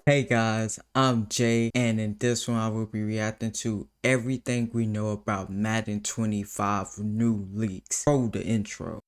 Hey guys, I'm Jay, and in this one I will be reacting to everything we know about Madden 25 new leaks. Roll the intro.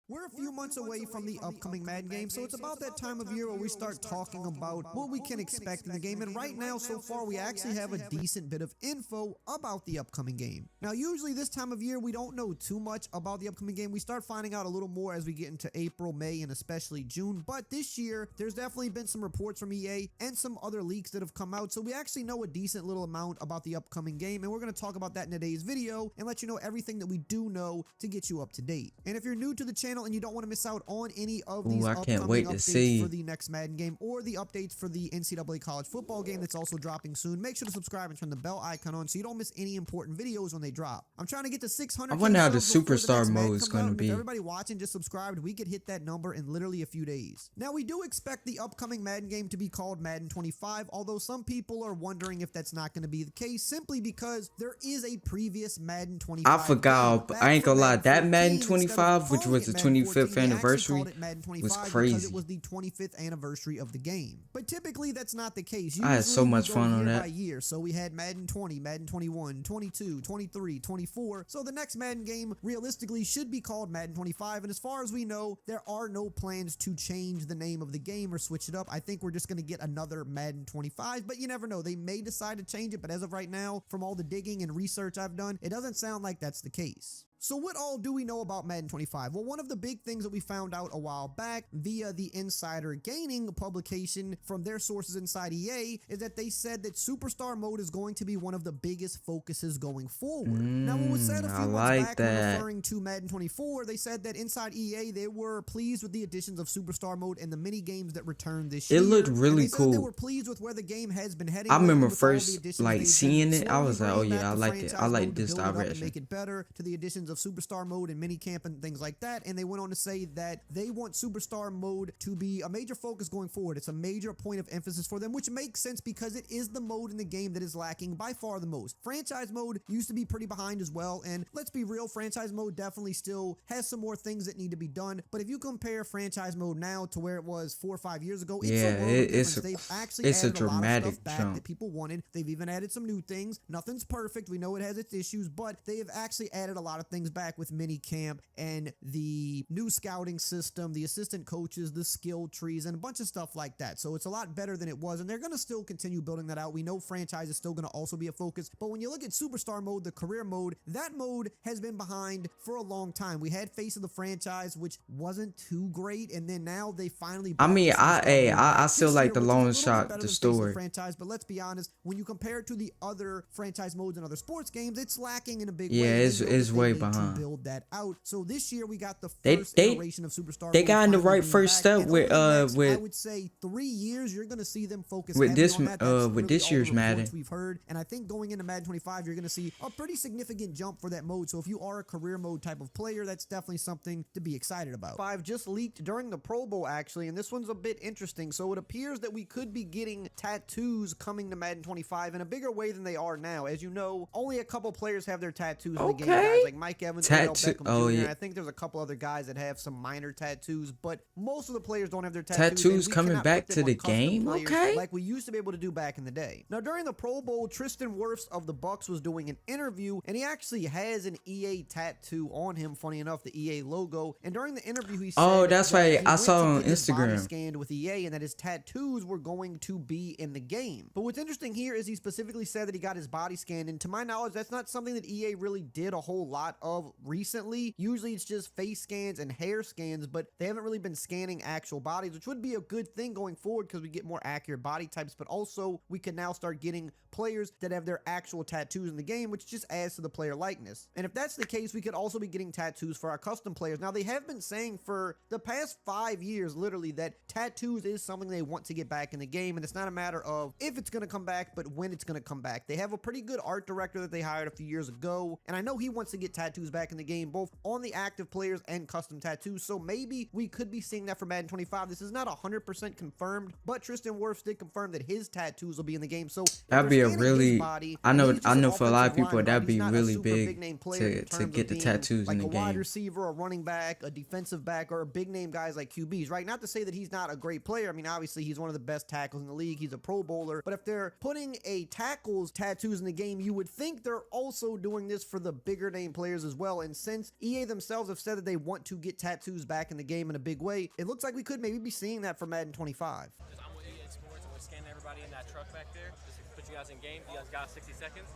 We're a few months away from the upcoming Madden game, so it's about that time of year where we start talking about what we can expect in the game. And right now, so far, we actually have a decent bit of info about the upcoming game. Now, usually this time of year, we don't know too much about the upcoming game. We start finding out a little more as we get into April, May, and especially June. But this year, there's definitely been some reports from EA and some other leaks that have come out. So we actually know a decent little amount about the upcoming game. And we're going to talk about that in today's video and let you know everything that we do know to get you up to date. And if you're new to the channel and you don't want to miss out on any of these I can't wait upcoming to updates see. for the next Madden game or the updates for the NCAA college football game that's also dropping soon, make sure to subscribe and turn the bell icon on so you don't miss any important videos when they drop. I'm trying to get to 600. I wonder how the subs before superstar next Madden mode is comes going out, to and if be. everybody watching just subscribed, we could hit that number in literally a few days. Now, we do expect the upcoming Madden game to be called Madden 25, although some people are wondering if that's not going to be the case simply because there is a previous Madden 25 I forgot, but I ain't gonna lie, that Madden 25, which was the 25th anniversary, Madden was 25 because it crazy. was the 25th anniversary of the game. But typically that's not the case. I had so Usually much we fun go on year that. by year. So we had Madden 20, Madden 21, 22, 23, 24. So the next Madden game realistically should be called Madden 25. And as far as we know, there are no plans to change the name of the game or switch it up. I think we're just going to get another Madden 25, but you never know. They may decide to change it, but as of right now, from all the digging and research I've done, it doesn't sound like that's the case. So what all do we know about Madden 25? Well, one of the big things that we found out a while back via the Insider Gaming publication from their sources inside EA is that they said that Superstar Mode is going to be one of the biggest focuses going forward. Now, what was said a I few months like back when that. referring to Madden 24, they said that inside EA, they were pleased with the additions of Superstar Mode and the mini games that returned this year. It looked And really they said that they cool. were pleased with where the game has been heading. I remember with all the first additions like they've been seeing it, I slowly was like, oh bringing yeah, back I the like it. I franchise like mode to this build it up and direction. make it better, to the additions of Superstar Mode and minicamp and things like that. And they went on to say that they want Superstar Mode to be a major focus going forward. It's a major point of emphasis for them, which makes sense because it is the mode in the game that is lacking by far the most. Franchise Mode used to be pretty behind as well, and let's be real, Franchise Mode definitely still has some more things that need to be done. But if you compare Franchise Mode now to where it was 4 or 5 years ago, it's Yeah, a world of difference. it's They've actually a added a lot of dramatic stuff back jump. that people wanted. They've even added some new things. Nothing's perfect. We know it has its issues, but they have actually added a lot of things back with minicamp and the new scouting system, the assistant coaches, the skill trees, and a bunch of stuff like that. So it's a lot better than it was, and they're going to still continue building that out. We know franchise is still going to also be a focus, but when you look at Superstar Mode, the career mode, that mode has been behind for a long time. We had Face of the Franchise, which wasn't too great, and then now they finally I brought mean, the Superstar Mode I back still this like year, the which is a long little bit shot, better the than Face of the story. Franchise, but let's be honest, when you compare it to the other franchise modes and other sports games, it's lacking in a big Yeah, way. it's way Need to behind. build that out. So this year we got the They first they iteration of Superstar they Mode got in the finally right being first back. step And over the next, I with would say 3 years, you're going to see them focus with heavy this on that. That's with really this all the year's reports Madden. we've heard. And I think going into Madden 25, you're going to see a pretty significant jump for that mode. So if you are a career mode type of player, that's definitely something to be excited about. 5 just leaked during the Pro Bowl, actually, and this one's a bit interesting. So it appears that we could be getting tattoos coming to Madden 25 in a bigger way than they are now. As you know, only a couple players have their tattoos in the game, guys, like Mike Evans, Odell Beckham Jr. Oh yeah, I think there's a couple other guys that have some minor tattoos, but most of the players don't have their tattoos and we coming cannot back put to them the on custom game. players Okay. like we used to be able to do back in the day. Now, during the Pro Bowl, Tristan Wirfs of the Bucks was doing an interview, and he actually has an EA tattoo on him, funny enough, the EA logo. And during the interview, he said, Oh, that's that right. he I went saw to on get his body Instagram. scanned with EA and that his tattoos were going to be in the game. But what's interesting here is he specifically said that he got his body scanned, and to my knowledge, that's not something that EA really did a whole lot of recently. Usually it's just face scans and hair scans, but they haven't really been scanning actual bodies, which would be a good thing going forward because we get more accurate body types, but also we can now start getting players that have their actual tattoos in the game, which just adds to the player likeness. And if that's the case, we could also be getting tattoos for our custom players. Now, they have been saying for the past 5 years, literally, that tattoos is something they want to get back in the game, and it's not a matter of if it's going to come back, but when it's going to come back. They have a pretty good art director that they hired a few years ago, and I know he wants to get tattoos tattoos back in the game, both on the active players and custom tattoos. So maybe we could be seeing that for Madden 25. This is not 100% confirmed, but Tristan Wirfs did confirm that his tattoos will be in the game. So That'd be a really, body, I know for a lot of people line, that'd right? be really big big player to get the tattoos like in the a wide game. receiver, a running back, a defensive back, or big name guys like QBs, right? Not to say that he's not a great player. I mean, obviously he's one of the best tackles in the league. He's a Pro Bowler. But if they're putting a tackle's tattoos in the game, you would think they're also doing this for the bigger name players as well. And since EA themselves have said that they want to get tattoos back in the game in a big way, it looks like we could maybe be seeing that for Madden 25. I'm with EA Sports and we're scanning everybody in that truck back there. Just to put you guys in game. You guys got 60 seconds.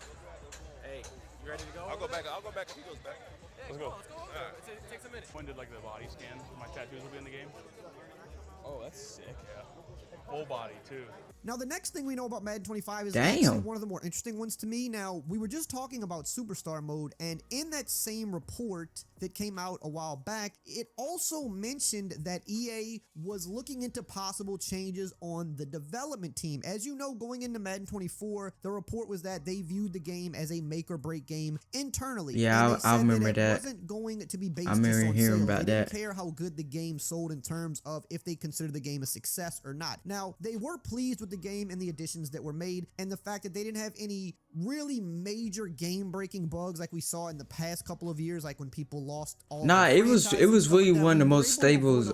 Hey, you ready to go? I'll go back if he goes back. Hey, let's go. It takes a minute. When did like the body scan? My tattoos will be in the game. Oh, that's sick. Yeah, full body too. Now, the next thing we know about Madden 25 is Damn. actually one of the more interesting ones to me. Now, we were just talking about Superstar Mode, and in that same report that came out a while back, it also mentioned that EA was looking into possible changes on the development team. As you know, going into Madden 24, the report was that they viewed the game as a make-or-break game internally. Yeah, I remember that. It wasn't going to be based I remember on hearing sales. about They didn't that. care how good the game sold in terms of if they considered the game a success or not. Now, they were pleased with the game and the additions that were made, and the fact that they didn't have any really major game-breaking bugs like we saw in the past couple of years, like when people lost all. Nah, it was really one of the most stable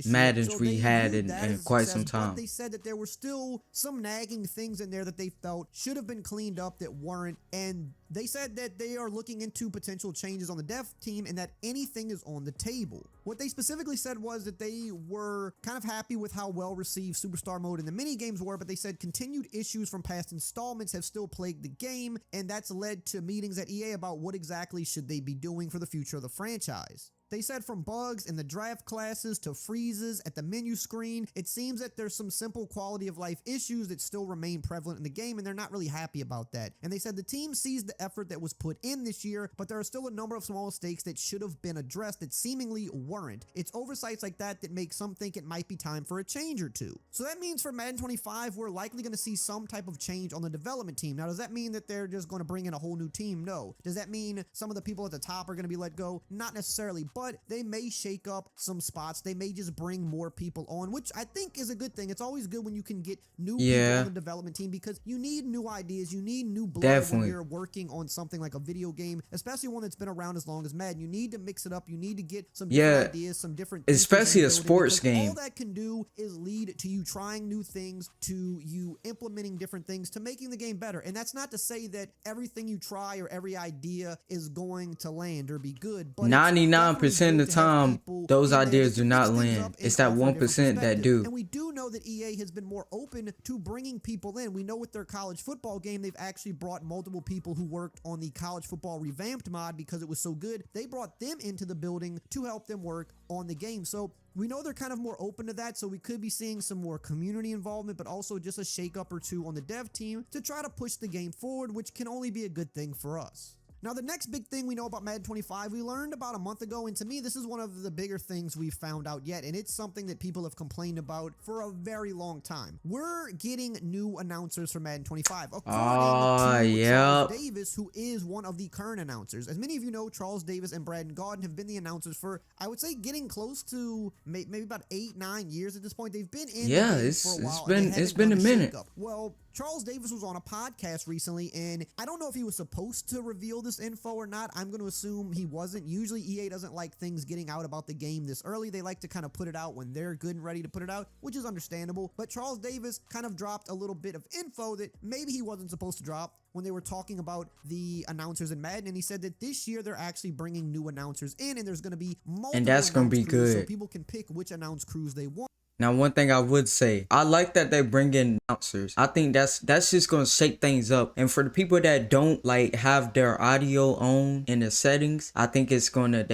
Maddens So we they had viewed in that as a quite success, some but time. they said that there were still some nagging things in there that they felt should have been cleaned up that weren't, and they said that they are looking into potential changes on the dev team and that anything is on the table. What they specifically said was that they were kind of happy with how well received Superstar Mode and the mini games were, but they said continued issues from past installments have still plagued the game, and that's led to meetings at EA about what exactly should they be doing for the future of the franchise. They said from bugs in the draft classes to freezes at the menu screen, it seems that there's some simple quality of life issues that still remain prevalent in the game, and they're not really happy about that. And they said the team sees the effort that was put in this year, but there are still a number of small mistakes that should have been addressed that seemingly weren't. It's oversights like that that make some think it might be time for a change or two. So that means for Madden 25, we're likely going to see some type of change on the development team. Now, does that mean that they're just going to bring in a whole new team? No. Does that mean some of the people at the top are going to be let go? Not necessarily, but they may shake up some spots. They may just bring more people on, which I think is a good thing. It's always good when you can get new people on the development team because you need new ideas. You need new blood when you're working on something like a video game, especially one that's been around as long as Madden. You need to mix it up. You need to get some different ideas, some different, especially a sports game. All that can do is lead to you trying new things, to you implementing different things, to making the game better. And that's not to say that everything you try or every idea is going to land or be good, but 99% of the time, those ideas do not land. It's that 1% that do. And we do know that EA has been more open to bringing people in. We know with their college football game, they've actually brought multiple people who worked on the college football revamped mod because it was so good. They brought them into the building to help them work on the game. So we know they're kind of more open to that, so we could be seeing some more community involvement, but also just a shakeup or two on the dev team to try to push the game forward, which can only be a good thing for us. Now, the next big thing we know about Madden 25, we learned about a month ago, and to me, this is one of the bigger things we've found out yet, and it's something that people have complained about for a very long time. We're getting new announcers for Madden 25. According to Charles Davis, who is one of the current announcers. As many of you know, Charles Davis and Braden Gaudin have been the announcers for, I would say, getting close to maybe about 8-9 years at this point. They've been in the game for a while. It's been a minute. Well, Charles Davis was on a podcast recently, and I don't know if he was supposed to reveal this info or not. I'm going to assume he wasn't. Usually EA doesn't like things getting out about the game this early. They like to kind of put it out when they're good and ready to put it out, which is understandable. But Charles Davis kind of dropped a little bit of info that maybe he wasn't supposed to drop when they were talking about the announcers in Madden, and he said that this year they're actually bringing new announcers in, and there's going to be multiple and that's going to be crews, good. so people can pick which announce crews they want. Now, one thing I would say, I like that they bring in announcers. I think that's just gonna shake things up. And for the people that don't like have their audio on in the settings, I think they're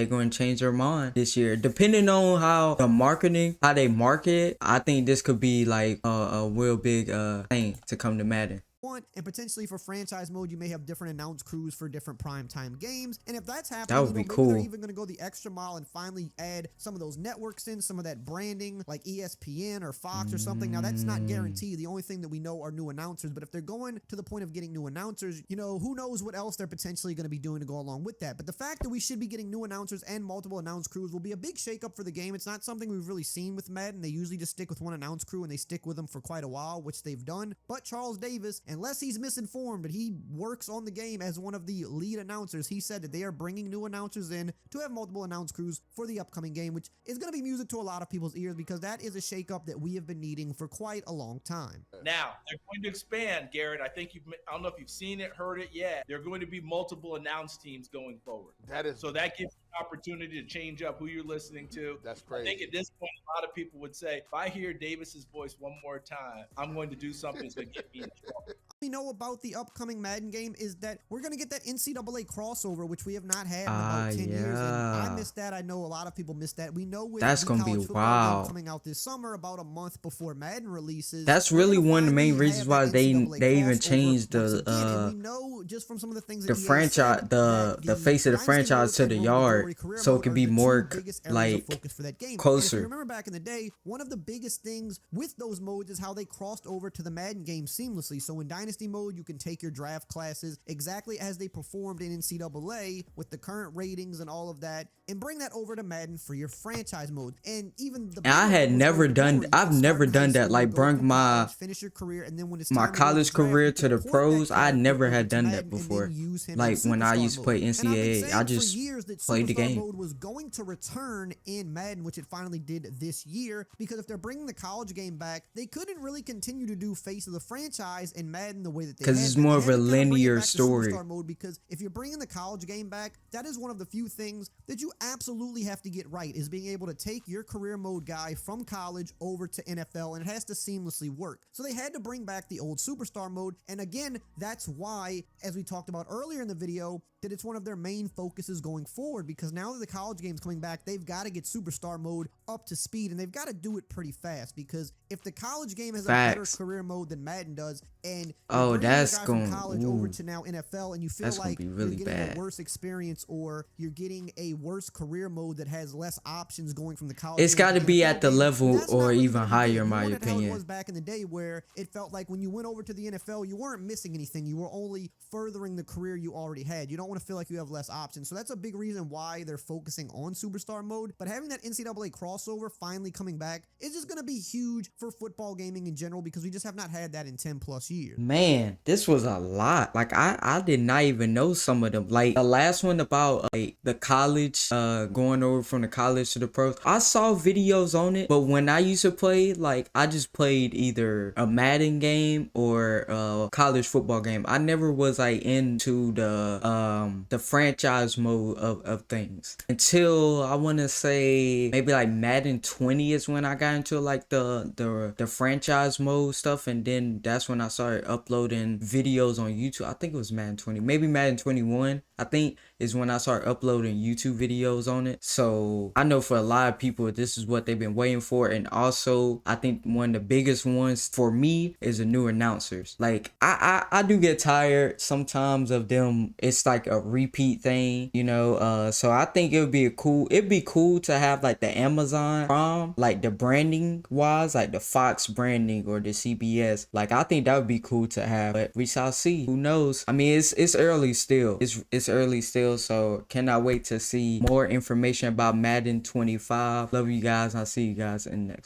gonna change their mind this year. Depending on how they market it, I think this could be like a real big thing to come to Madden. want. And potentially for franchise mode, you may have different announce crews for different primetime games. And if that's happening, That would be maybe cool. they're even going to go the extra mile and finally add some of those networks in, some of that branding like ESPN or Fox or something. Now that's not guaranteed. The only thing that we know are new announcers, but if they're going to the point of getting new announcers, you know, who knows what else they're potentially going to be doing to go along with that. But the fact that we should be getting new announcers and multiple announce crews will be a big shakeup for the game. It's not something we've really seen with Madden. They usually just stick with one announce crew and they stick with them for quite a while, which they've done. But Charles Davis, unless he's misinformed, but he works on the game as one of the lead announcers, he said that they are bringing new announcers in to have multiple announce crews for the upcoming game, which is going to be music to a lot of people's ears because that is a shakeup that we have been needing for quite a long time. Now, they're going to expand, Garrett. I don't know if you've seen it, heard it yet. There are going to be multiple announce teams going forward. So that gives you an opportunity to change up who you're listening to. That's crazy. I think at this point, a lot of people would say, if I hear Davis's voice one more time, I'm going to do something that's going to get me in trouble. We know about the upcoming Madden game is that we're going to get that NCAA crossover, which we have not had in about 10 years. And I missed that. I know a lot of people missed that. We know with that's the gonna college be football wild game coming out this summer, about a month before Madden releases. That's we're really gonna one of the main finally reasons have why that they NCAA even crossover changed once again. And the we know just from some of the things the that EA franchise said the that face of the Dynasty franchise mode to and the Roman yard, Glory career so it mode could are be the more two biggest areas of like focus for that game. And if closer. you remember back in the day, one of the biggest things with those modes is how they crossed over to the Madden game seamlessly. So in Dynasty mode, you can take your draft classes exactly as they performed in NCAA with the current ratings and all of that, and bring that over to Madden for your franchise mode. And even the I had never done I've never done that, like brung my finish your career, and then when it's my time to go to college the draft, career you to can the port that pros. I character never over had to done Madden that and then before. use him Like in when I Superstar used to mode. play And I've been NCAA, saying I for just years that played the Superstar game. mode was going to return in Madden, which it finally did this year, because if they're bringing the college game back, they couldn't really continue to do face of the franchise in Madden the way that they had. 'Cause it's They more had of to a kinda bring it linear back to story. Superstar mode, because if you're bringing the college game back, that is one of the few things that you absolutely have to get right, is being able to take your career mode guy from college over to NFL, and it has to seamlessly work. So they had to bring back the old Superstar mode, and again, that's why, as we talked about earlier in the video, that it's one of their main focuses going forward, because now that the college game's coming back, they've got to get Superstar mode up to speed, and they've got to do it pretty fast, because if the college game has a better Facts. career mode than Madden does, and Oh, you're bringing that's a guy from going- college over ooh. to now NFL, and you feel That's gonna like be really you're getting bad. a worse experience, or you're getting a worse career mode that has less options going from the college It's game got to the be NFL at the game, level that's not or really even gonna be higher, good. in You my want it how it opinion. was back in the day, where it felt like when you went over to the NFL, you weren't missing anything. You were only furthering the career you already had. You don't want to feel like you have less options. So that's a big reason why they're focusing on Superstar mode. But having that NCAA crossover finally coming back is just going to be huge for football gaming in general, because we just have not had that in 10 plus years. Man, this was a lot. Like I did not even know some of them. Like the last one about like the college, going over from the college to the pros. I saw videos on it, but when I used to play, like I just played either a Madden game or a college football game. I never was like into the franchise mode of things until I want to say maybe like Madden 20 is when I got into like the franchise mode stuff, and then that's when I started uploading videos on YouTube. I think it was Madden 20, maybe Madden 21. I think is when I started uploading YouTube videos on it. So I know for a lot of people, this is what they've been waiting for. And also, I think one of the biggest ones for me is the new announcers. Like I do get tired sometimes of them. It's like a repeat thing, you know. So I think it'd be cool to have like the Amazon Prime, like the branding wise, like the Fox branding or the CBS. Like I think that would be cool to have. But we shall see. Who knows? I mean, it's early still. It's early still. So cannot wait to see more information about Madden 25. Love you guys. I'll see you guys in the next.